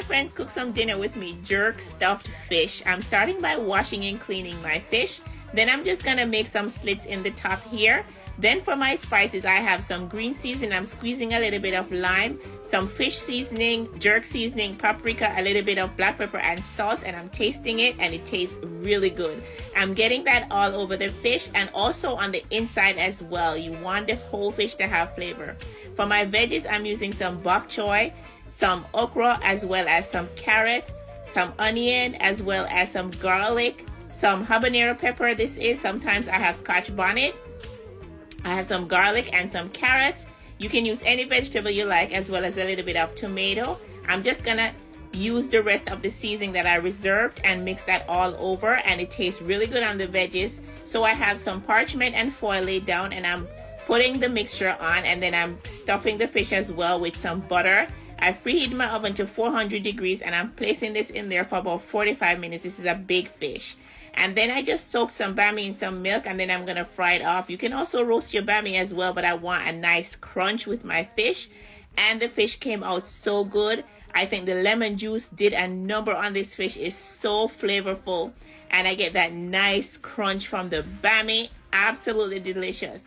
my friends, cook some dinner with me. Jerk stuffed fish. I'm starting by washing and cleaning my fish. Then I'm just gonna make some slits in the top here. Then for my spices, I have some green seasoning. I'm squeezing a little bit of lime, some fish seasoning, jerk seasoning, paprika, a little bit of black pepper and salt, and I'm tasting it and it tastes really good. I'm getting that all over the fish and also on the inside as well. You want the whole fish to have flavor. For my veggies, I'm using some bok choy, some okra, as well as some carrot, some onion, as well as some garlic, some habanero pepper. This is, sometimes I have scotch bonnet. I have some garlic and some carrots. You can use any vegetable you like, as well as a little bit of tomato. I'm just gonna use the rest of the seasoning that I reserved and mix that all over, and it tastes really good on the veggies. So I have some parchment and foil laid down, and I'm putting the mixture on, and then I'm stuffing the fish as well with some butter. I've preheated my oven to 400 degrees and I'm placing this in there for about 45 minutes. This is a big fish. And then I just soaked some bami in some milk, and then I'm going to fry it off. You can also roast your bami as well, but I want a nice crunch with my fish. And the fish came out so good. I think the lemon juice did a number on this fish. It's so flavorful. And I get that nice crunch from the bami. Absolutely delicious.